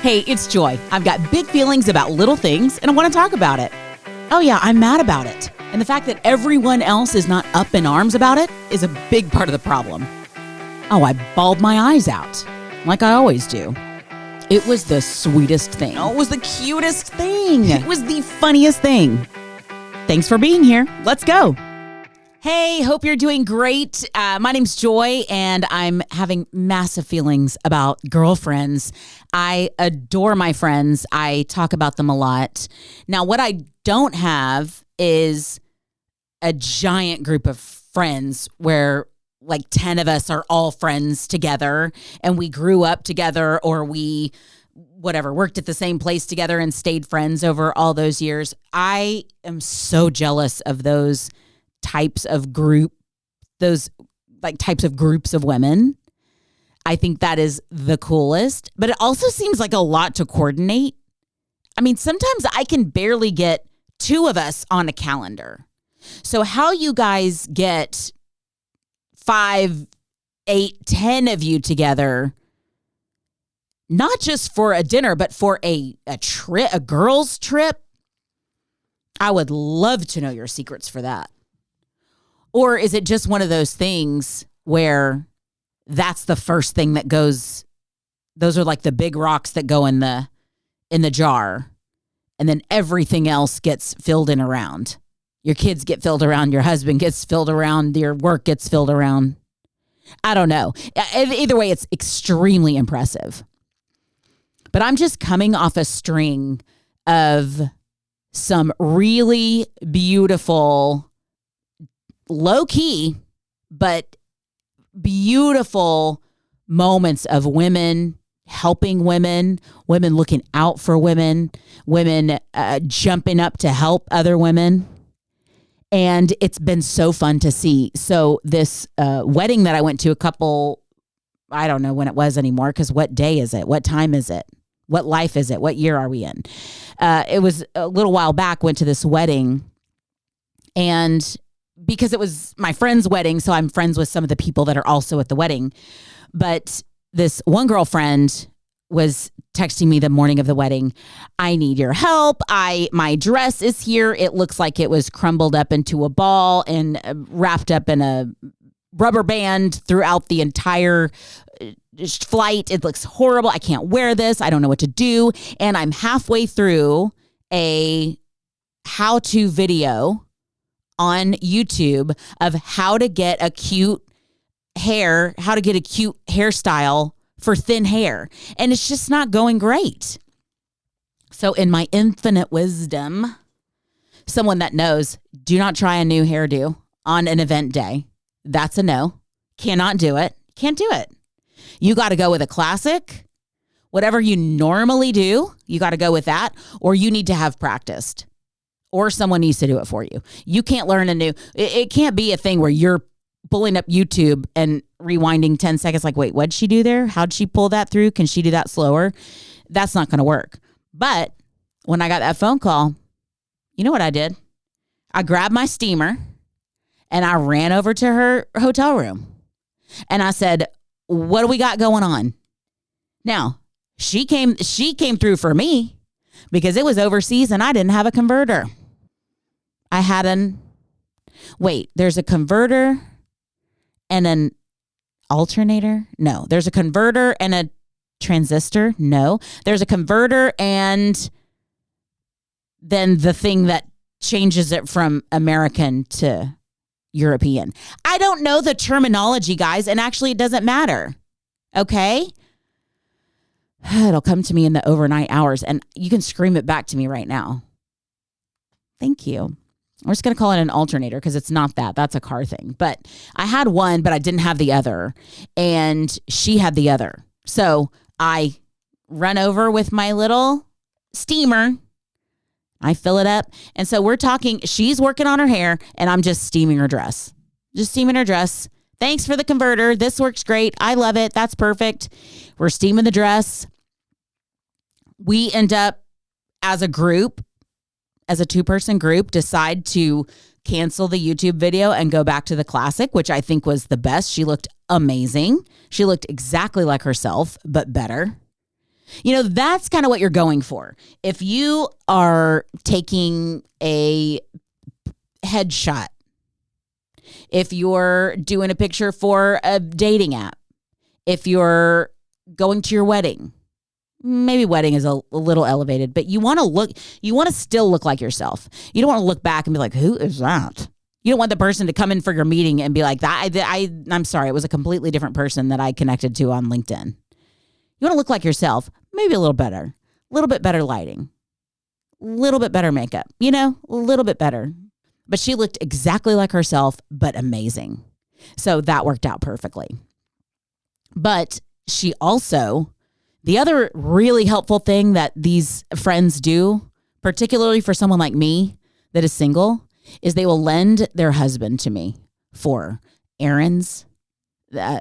Hey, it's Joy. I've got big feelings about little things, and I want to talk about it. Oh yeah, I'm mad about it. And the fact that everyone else is not up in arms about it is a big part of the problem. Oh, I bawled my eyes out, like I always do. It was the sweetest thing. Oh, it was the cutest thing. It was the funniest thing. Thanks for being here. Let's go. Hey, hope you're doing great. My name's Joy, and I'm having massive feelings about girlfriends. I adore my friends. I talk about them a lot. Now, what I don't have is a giant group of friends where like 10 of us are all friends together and we grew up together, or we worked at the same place together and stayed friends over all those years. I am so jealous of those types of groups of women. I think that is the coolest, but it also seems like a lot to coordinate. I mean, sometimes I can barely get 2 of us on a calendar. So how you guys get 5, 8, 10 of you together, not just for a dinner, but for a trip, a girls' trip, I would love to know your secrets for that. Or is it just one of those things where that's the first thing that goes, those are like the big rocks that go in the jar, and then everything else gets filled in around. Your kids get filled around, your husband gets filled around, your work gets filled around. I don't know. Either way, it's extremely impressive. But I'm just coming off a string of some really beautiful, low-key, but beautiful moments of women helping women, women looking out for women, women jumping up to help other women. And it's been so fun to see. So this wedding that I went to I don't know when it was anymore, because what day is it? What time is it? What life is it? What year are we in? It was a little while back, went to this wedding, and because it was my friend's wedding, so I'm friends with some of the people that are also at the wedding. But this one girlfriend was texting me the morning of the wedding. I need your help. My dress is here. It looks like it was crumbled up into a ball and wrapped up in a rubber band throughout the entire flight. It looks horrible. I can't wear this. I don't know what to do. And I'm halfway through a how-to video on YouTube of how to get a cute hairstyle for thin hair. And it's just not going great. So in my infinite wisdom, someone that knows, do not try a new hairdo on an event day. That's a no. Cannot do it. Can't do it. You got to go with a classic. Whatever you normally do, you got to go with that, or you need to have practiced. Or someone needs to do it for you. You can't learn it can't be a thing where you're pulling up YouTube and rewinding 10 seconds like, wait, what'd she do there? How'd she pull that through? Can she do that slower? That's not going to work. But when I got that phone call, you know what I did? I grabbed my steamer and I ran over to her hotel room. And I said, what do we got going on? Now, she came through for me because it was overseas and I didn't have a converter. There's a converter and an alternator? No. There's a converter and a transistor? No. There's a converter and then the thing that changes it from American to European. I don't know the terminology, guys, and actually it doesn't matter. Okay? It'll come to me in the overnight hours, and you can scream it back to me right now. Thank you. I'm just going to call it an alternator because it's not that. That's a car thing. But I had one, but I didn't have the other. And she had the other. So I run over with my little steamer. I fill it up. And so we're talking, she's working on her hair, and I'm just steaming her dress. Just steaming her dress. Thanks for the converter. This works great. I love it. That's perfect. We're steaming the dress. We end up as a group, as a 2-person group, decide to cancel the YouTube video and go back to the classic, which I think was the best. She looked amazing. She looked exactly like herself, but better. That's kind of what you're going for. If you are taking a headshot, if you're doing a picture for a dating app, if you're going to your wedding, maybe wedding is a little elevated, but you want to still look like yourself. You don't want to look back and be like, who is that? You don't want the person to come in for your meeting and be like, I'm sorry, it was a completely different person that I connected to on LinkedIn. You want to look like yourself, maybe a little better, a little bit better lighting, a little bit better makeup, a little bit better. But she looked exactly like herself, but amazing. So that worked out perfectly. But she also, the other really helpful thing that these friends do, particularly for someone like me that is single, is they will lend their husband to me for errands,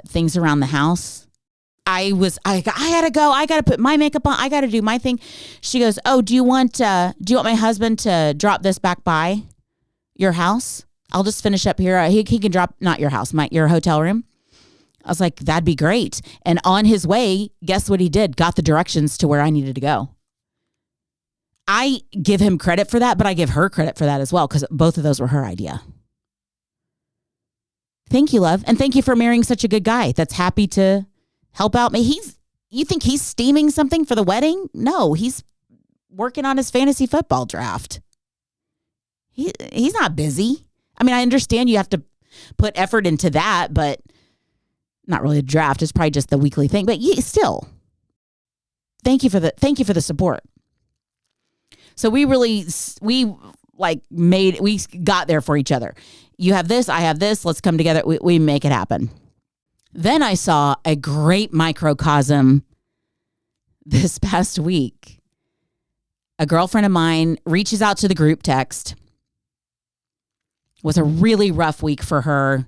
things around the house. I gotta go. I gotta put my makeup on. I gotta do my thing. She goes, oh, do you want my husband to drop this back by your house? I'll just finish up here. He can drop, not your house, your hotel room. I was like, that'd be great. And on his way, guess what he did? Got the directions to where I needed to go. I give him credit for that, but I give her credit for that as well, because both of those were her idea. Thank you, love. And thank you for marrying such a good guy that's happy to help out me. You think he's steaming something for the wedding? No, he's working on his fantasy football draft. He's not busy. I mean, I understand you have to put effort into that, but not really a draft. It's probably just the weekly thing, but still, thank you for the support. So we got there for each other. You have this, I have this, let's come together. We make it happen. Then I saw a great microcosm this past week. A girlfriend of mine reaches out to the group text. It was a really rough week for her.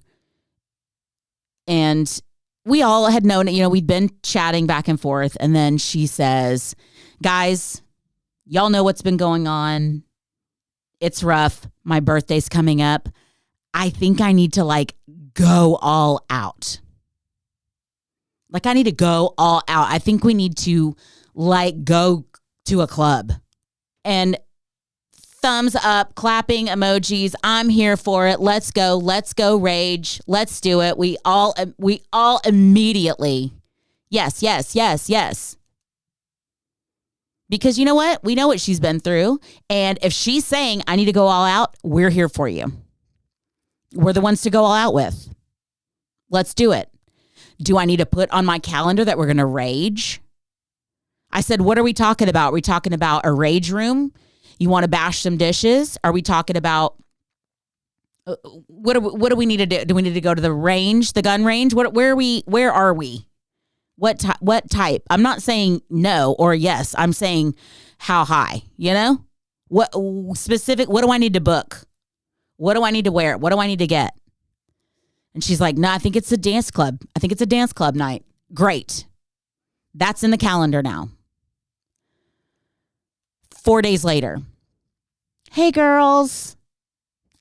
And we all had known, we'd been chatting back and forth. And then she says, guys, y'all know what's been going on. It's rough. My birthday's coming up. I think I need to go all out. I need to go all out. I think we need to go to a club. And thumbs up, clapping emojis. I'm here for it. Let's go rage. Let's do it. We all immediately. Yes. Because you know what? We know what she's been through. And if she's saying, I need to go all out, we're here for you. We're the ones to go all out with. Let's do it. Do I need to put on my calendar that we're going to rage? I said, what are we talking about? Are we talking about a rage room? You want to bash some dishes? Are we talking about what do we need to do? Do we need to go to the range, the gun range? Where are we? What type? I'm not saying no or yes. I'm saying how high, What specific, what do I need to book? What do I need to wear? What do I need to get? And she's like, no, I think it's a dance club. I think it's a dance club night. Great. That's in the calendar now. 4 days later. Hey, girls.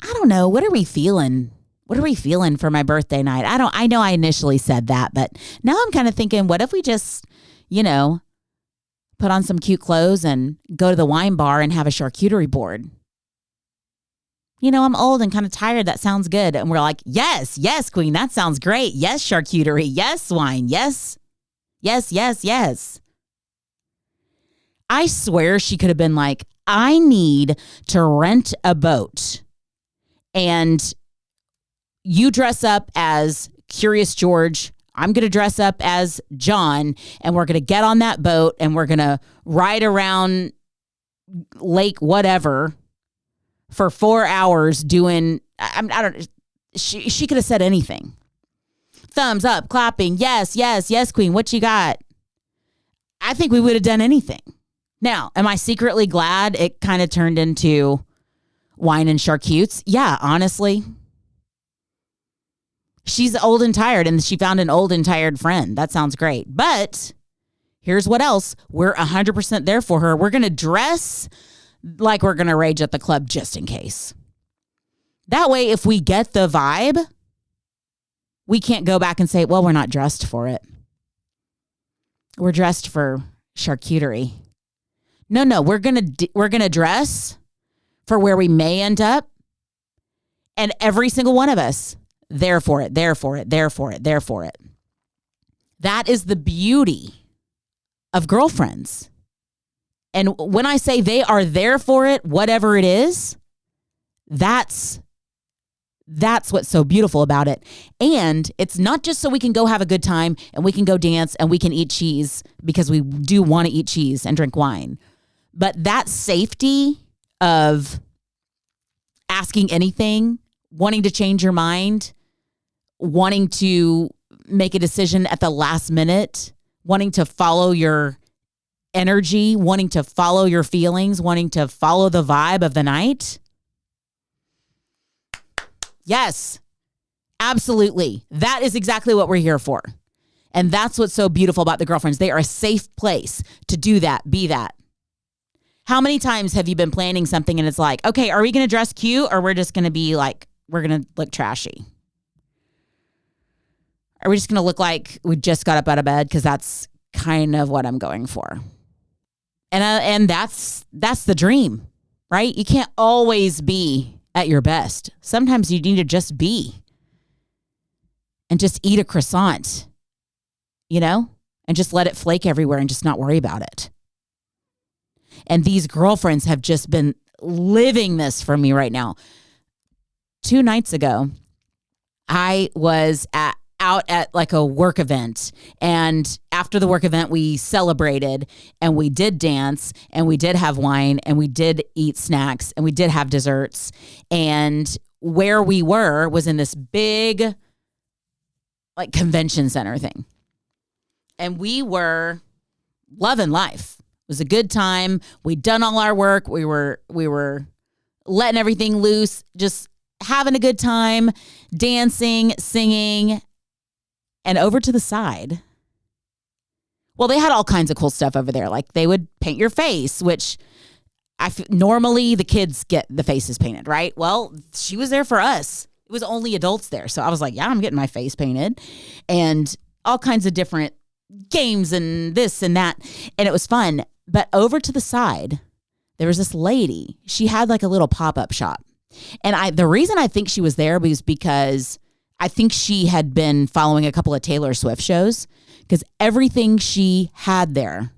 I don't know. What are we feeling? What are we feeling for my birthday night? I know I initially said that, but now I'm kind of thinking, what if we just, put on some cute clothes and go to the wine bar and have a charcuterie board? I'm old and kind of tired. That sounds good. And we're like, yes, queen. That sounds great. Yes, charcuterie. Yes, wine. Yes. I swear she could have been like, I need to rent a boat. And you dress up as Curious George. I'm going to dress up as John. And we're going to get on that boat and we're going to ride around lake whatever for 4 hours doing, she could have said anything. Thumbs up, clapping. Yes, queen. What you got? I think we would have done anything. Now, am I secretly glad it kind of turned into wine and charcutes? Yeah, honestly. She's old and tired and she found an old and tired friend. That sounds great. But here's what else. We're 100% there for her. We're going to dress like we're going to rage at the club just in case. That way, if we get the vibe, we can't go back and say, well, we're not dressed for it. We're dressed for charcuterie. No, we're going to dress for where we may end up. And every single one of us, there for it. That is the beauty of girlfriends. And when I say they are there for it, whatever it is, that's what's so beautiful about it. And it's not just so we can go have a good time and we can go dance and we can eat cheese, because we do want to eat cheese and drink wine. But that safety of asking anything, wanting to change your mind, wanting to make a decision at the last minute, wanting to follow your energy, wanting to follow your feelings, wanting to follow the vibe of the night. Yes, absolutely. That is exactly what we're here for. And that's what's so beautiful about the girlfriends. They are a safe place to do that, be that. How many times have you been planning something and it's like, okay, are we going to dress cute, or we're just going to be like, we're going to look trashy? Are we just going to look like we just got up out of bed? Because that's kind of what I'm going for. And that's the dream, right? You can't always be at your best. Sometimes you need to just be and just eat a croissant, and just let it flake everywhere and just not worry about it. And these girlfriends have just been living this for me right now. 2 nights ago, I was out at like a work event, and after the work event we celebrated and we did dance and we did have wine and we did eat snacks and we did have desserts, and where we were was in this big like convention center thing, and we were loving life. It was a good time. We'd done all our work. We were letting everything loose, just having a good time, dancing, singing. And over to the side, well, they had all kinds of cool stuff over there. Like they would paint your face, which normally the kids get the faces painted, right? Well, she was there for us. It was only adults there. So I was like, yeah, I'm getting my face painted, and all kinds of different games and this and that. And it was fun. But over to the side, there was this lady. She had like a little pop-up shop. And the reason I think she was there was because I think she had been following a couple of Taylor Swift shows, because everything she had there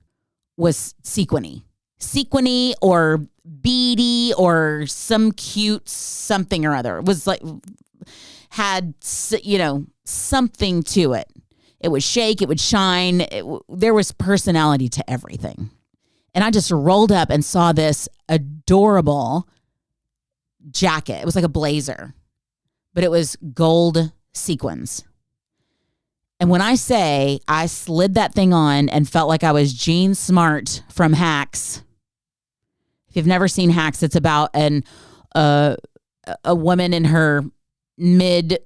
was sequiny or beady or some cute something or other. It was like, had, something to it. It would shake, it would shine. There was personality to everything. And I just rolled up and saw this adorable jacket. It was like a blazer, but it was gold sequins. And when I say I slid that thing on and felt like I was Jean Smart from Hacks. If you've never seen Hacks, it's about a woman in her mid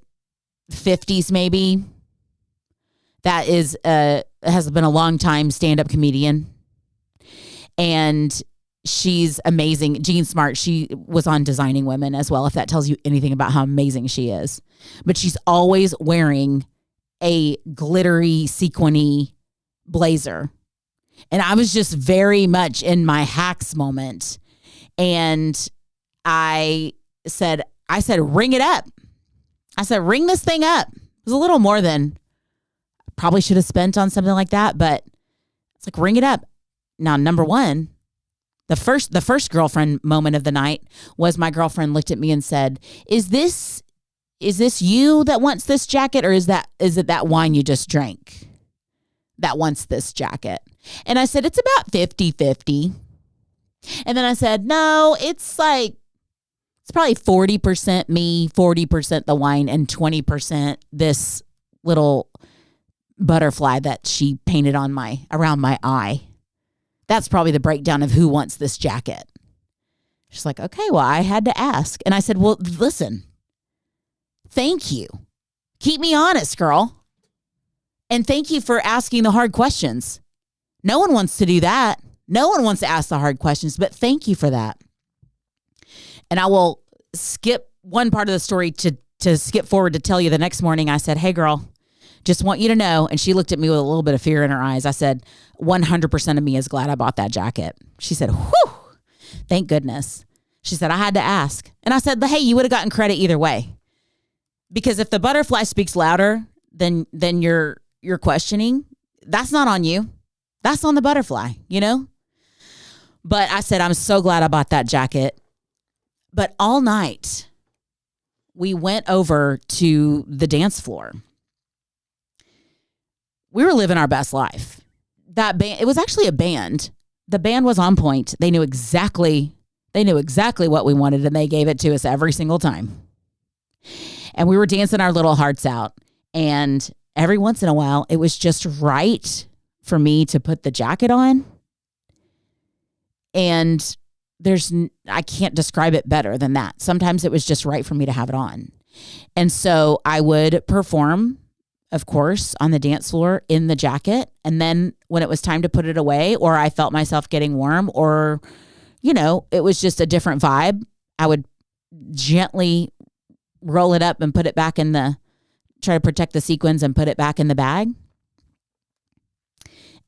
50s maybe that has been a long time stand-up comedian. And she's amazing. Jean Smart, she was on Designing Women as well, if that tells you anything about how amazing she is. But she's always wearing a glittery, sequiny blazer. And I was just very much in my Hacks moment. And I said, ring it up. I said, ring this thing up. It was a little more than I probably should have spent on something like that, but it's like, ring it up. Now, number one, the first girlfriend moment of the night was my girlfriend looked at me and said, is this you that wants this jacket, or is it that wine you just drank that wants this jacket? And I said, it's about 50-50. And then I said, no, it's probably 40% me, 40% the wine, and 20% this little butterfly that she painted around my eye. That's probably the breakdown of who wants this jacket. She's like, okay, well, I had to ask. And I said, well, listen, thank you. Keep me honest, girl. And thank you for asking the hard questions. No one wants to do that. No one wants to ask the hard questions, but thank you for that. And I will skip one part of the story to skip forward to tell you the next morning I said, hey, girl, just want you to know. And she looked at me with a little bit of fear in her eyes. I said, 100% of me is glad I bought that jacket. She said, whew, thank goodness. She said, I had to ask. And I said, hey, you would have gotten credit either way. Because if the butterfly speaks louder than you're questioning, that's not on you. That's on the butterfly, you know? But I said, I'm so glad I bought that jacket. But all night, we went over to the dance floor. We were living our best life. That band, it was actually a band. The band was on point. They knew exactly what we wanted, and they gave it to us every single time. And we were dancing our little hearts out. And every once in a while, it was just right for me to put the jacket on. And I can't describe it better than that. Sometimes it was just right for me to have it on. And so I would perform, of course, on the dance floor in the jacket. And then when it was time to put it away, or I felt myself getting warm, or, you know, it was just a different vibe, I would gently roll it up and put it back try to protect the sequins and put it back in the bag.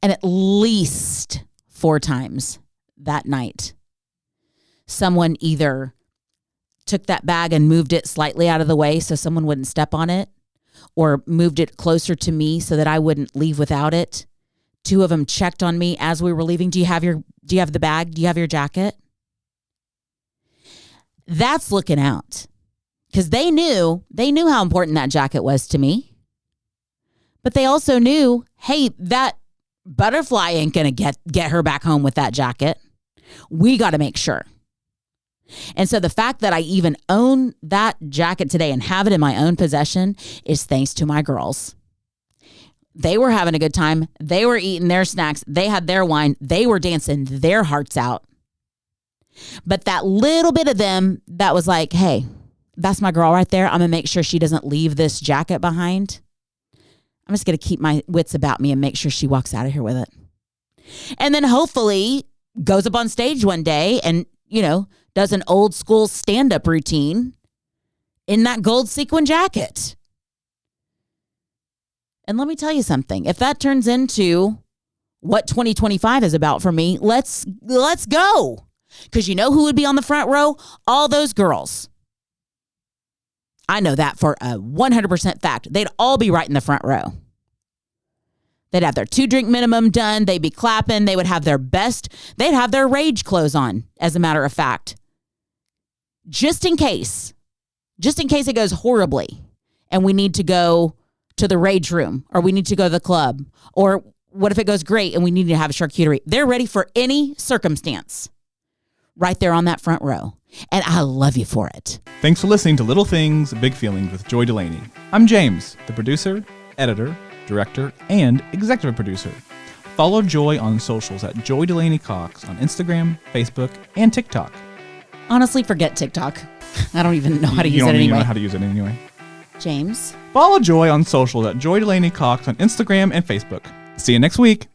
And at least 4 times that night, someone either took that bag and moved it slightly out of the way so someone wouldn't step on it, or moved it closer to me so that I wouldn't leave without it. 2 of them checked on me as we were leaving. Do you have the bag? Do you have your jacket? That's looking out. Because they knew how important that jacket was to me. But they also knew, hey, that butterfly ain't going to get her back home with that jacket. We got to make sure. And so the fact that I even own that jacket today and have it in my own possession is thanks to my girls. They were having a good time. They were eating their snacks. They had their wine. They were dancing their hearts out. But that little bit of them that was like, hey, that's my girl right there. I'm going to make sure she doesn't leave this jacket behind. I'm just going to keep my wits about me and make sure she walks out of here with it. And then hopefully goes up on stage one day and, you know, does an old school stand-up routine in that gold sequin jacket. And let me tell you something. If that turns into what 2025 is about for me, let's go. Because you know who would be on the front row? All those girls. I know that for a 100% fact. They'd all be right in the front row. They'd have their 2-drink minimum done. They'd be clapping. They would have they'd have their rage clothes on, as a matter of fact. Just in case it goes horribly and we need to go to the rage room, or we need to go to the club, or what if it goes great and we need to have a charcuterie? They're ready for any circumstance right there on that front row. And I love you for it. Thanks for listening to Little Things, Big Feelings with Joy Delaney. I'm James, the producer, editor, director, and executive producer. Follow Joy on socials at Joy Delaney Cox on Instagram, Facebook, and TikTok. Honestly, forget TikTok. I don't even know how to use it You anyway. don't know how to use it anyway. James? Follow Joy on socials at Joy Delaney Cox on Instagram and Facebook. See you next week.